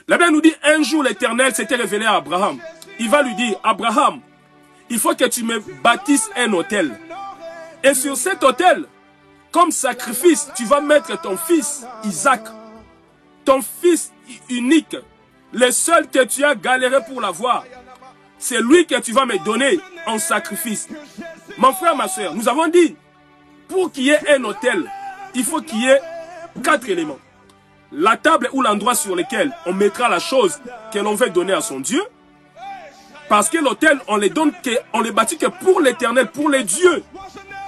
La Bible nous dit, un jour l'Éternel s'était révélé à Abraham. Il va lui dire, Abraham, il faut que tu me bâtisses un autel. Et sur cet autel, comme sacrifice, tu vas mettre ton fils Isaac, ton fils unique, le seul que tu as galéré pour l'avoir. C'est lui que tu vas me donner en sacrifice. Mon frère, ma soeur, nous avons dit, pour qu'il y ait un autel, il faut qu'il y ait 4 éléments. La table ou l'endroit sur lequel on mettra la chose que l'on veut donner à son Dieu. Parce que l'autel, on les bâtit que pour l'Éternel, pour les dieux.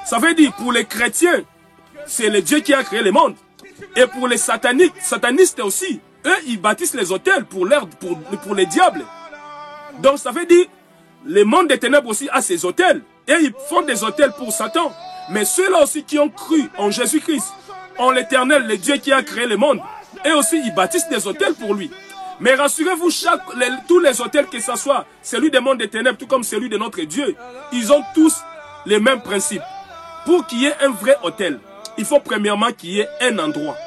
Ça veut dire, pour les chrétiens, c'est le Dieu qui a créé le monde. Et pour les satanistes aussi, eux, ils bâtissent les autels pour les diables. Donc ça veut dire, le monde des ténèbres aussi a ses autels. Et ils font des autels pour Satan. Mais ceux-là aussi qui ont cru en Jésus-Christ, en l'Éternel, le Dieu qui a créé le monde, et aussi ils bâtissent des autels pour lui. Mais rassurez-vous, tous les autels, que ce soit celui des mondes des ténèbres, tout comme celui de notre Dieu, ils ont tous les mêmes principes. Pour qu'il y ait un vrai autel, il faut premièrement qu'il y ait un endroit.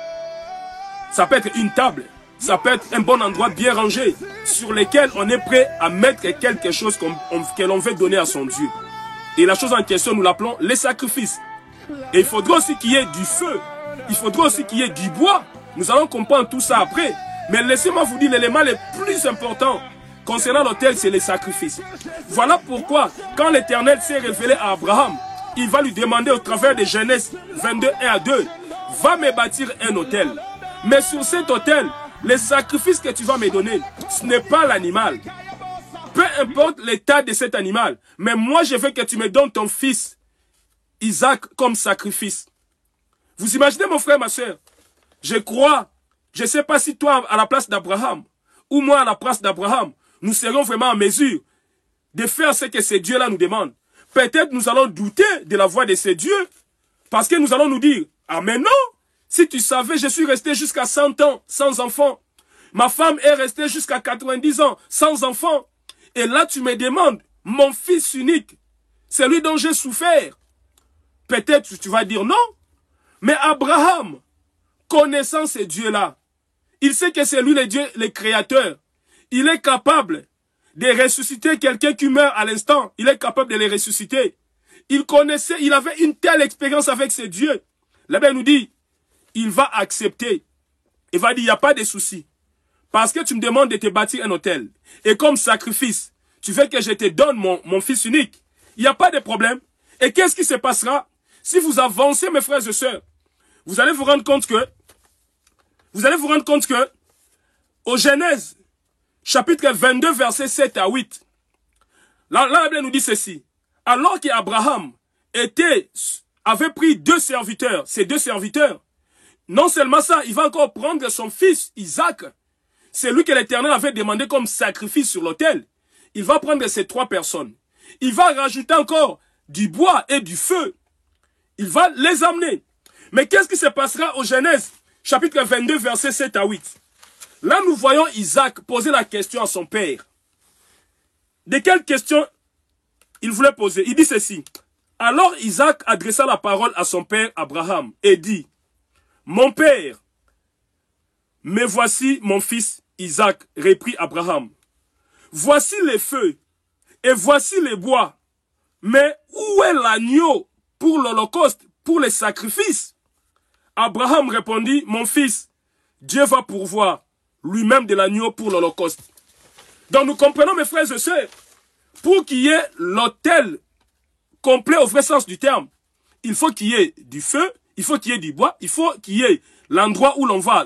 Ça peut être une table, ça peut être un bon endroit bien rangé, sur lequel on est prêt à mettre quelque chose que l'on veut donner à son Dieu. Et la chose en question, nous l'appelons les sacrifices. Et il faudra aussi qu'il y ait du feu, il faudra aussi qu'il y ait du bois. Nous allons comprendre tout ça après. Mais laissez-moi vous dire, l'élément le plus important concernant l'autel, c'est les sacrifices. Voilà pourquoi, quand l'Éternel s'est révélé à Abraham, il va lui demander au travers de Genèse 22, 1 à 2, va me bâtir un autel. Mais sur cet autel, les sacrifices que tu vas me donner, ce n'est pas l'animal. Peu importe l'état de cet animal, mais moi je veux que tu me donnes ton fils, Isaac, comme sacrifice. Vous imaginez mon frère, ma soeur? Je crois, je ne sais pas si toi à la place d'Abraham, ou moi à la place d'Abraham, nous serons vraiment en mesure de faire ce que ces dieux-là nous demandent. Peut-être nous allons douter de la voix de ces dieux, parce que nous allons nous dire, ah mais non, si tu savais, je suis resté jusqu'à 100 ans sans enfant. Ma femme est restée jusqu'à 90 ans sans enfant. Et là tu me demandes, mon fils unique, celui dont j'ai souffert. Peut-être tu vas dire non, mais Abraham, connaissant ces dieux-là, il sait que c'est lui le Dieu, le créateur. Il est capable de ressusciter quelqu'un qui meurt à l'instant. Il est capable de les ressusciter. Il connaissait, il avait une telle expérience avec ces dieux. La Bible nous dit, il va accepter. Il va dire, il n'y a pas de souci. Parce que tu me demandes de te bâtir un autel. Et comme sacrifice, tu veux que je te donne mon fils unique. Il n'y a pas de problème. Et qu'est-ce qui se passera si vous avancez, mes frères et sœurs? Vous allez vous rendre compte que, au Genèse, chapitre 22, versets 7 à 8, là, la Bible nous dit ceci. Alors qu'Abraham avait pris 2 serviteurs, ces 2 serviteurs, non seulement ça, il va encore prendre son fils, Isaac, c'est lui que l'Éternel avait demandé comme sacrifice sur l'autel. Il va prendre ces 3 personnes. Il va rajouter encore du bois et du feu. Il va les amener. Mais qu'est-ce qui se passera au Genèse, chapitre 22, versets 7 à 8? Là, nous voyons Isaac poser la question à son père. De quelle question il voulait poser? Il dit ceci. Alors Isaac adressa la parole à son père Abraham et dit, « Mon père, mais voici mon fils Isaac, reprit Abraham. Voici les feux et voici les bois. Mais où est l'agneau pour l'holocauste, pour les sacrifices? » Abraham répondit, « Mon fils, Dieu va pourvoir lui-même de l'agneau pour l'holocauste. » Donc nous comprenons, mes frères et sœurs, pour qu'il y ait l'autel complet au vrai sens du terme, il faut qu'il y ait du feu, il faut qu'il y ait du bois, il faut qu'il y ait l'endroit où l'on va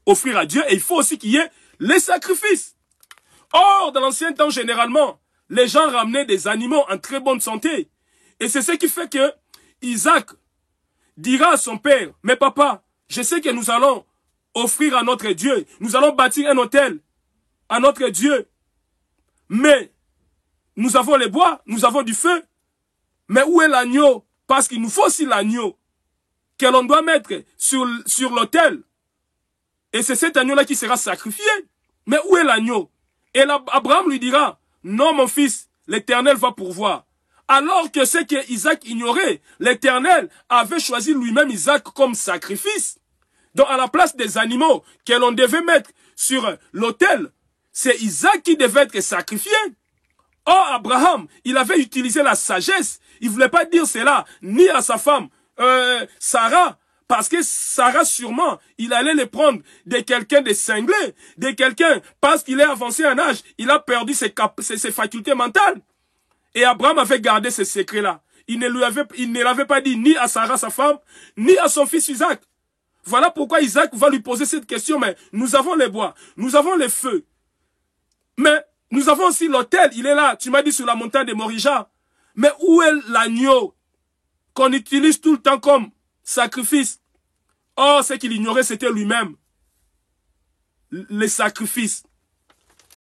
offrir à Dieu, et il faut aussi qu'il y ait les sacrifices. Or, dans l'ancien temps, généralement, les gens ramenaient des animaux en très bonne santé. Et c'est ce qui fait que Isaac dira à son père, « Mais papa, je sais que nous allons offrir à notre Dieu, nous allons bâtir un autel à notre Dieu, mais nous avons les bois, nous avons du feu, mais où est l'agneau? Parce qu'il nous faut aussi l'agneau que l'on doit mettre sur l'autel. Et c'est cet agneau-là qui sera sacrifié. Mais où est l'agneau? Et là, Abraham lui dira, non mon fils, l'Éternel va pourvoir. Alors que ce que Isaac ignorait, l'Éternel avait choisi lui-même Isaac comme sacrifice. Donc à la place des animaux que l'on devait mettre sur l'autel, c'est Isaac qui devait être sacrifié. Or, Abraham, il avait utilisé la sagesse. Il ne voulait pas dire cela ni à sa femme, Sarah, parce que Sarah, sûrement, il allait les prendre de quelqu'un de cinglé, de quelqu'un, parce qu'il est avancé en âge, il a perdu ses facultés mentales. Et Abraham avait gardé ce secret-là. Il ne l'avait pas dit ni à Sarah, sa femme, ni à son fils Isaac. Voilà pourquoi Isaac va lui poser cette question, mais nous avons les bois, nous avons les feux. Mais nous avons aussi l'autel, il est là, tu m'as dit sur la montagne de Morija. Mais où est l'agneau qu'on utilise tout le temps comme sacrifice? Oh, ce qu'il ignorait, c'était lui-même. Les sacrifices.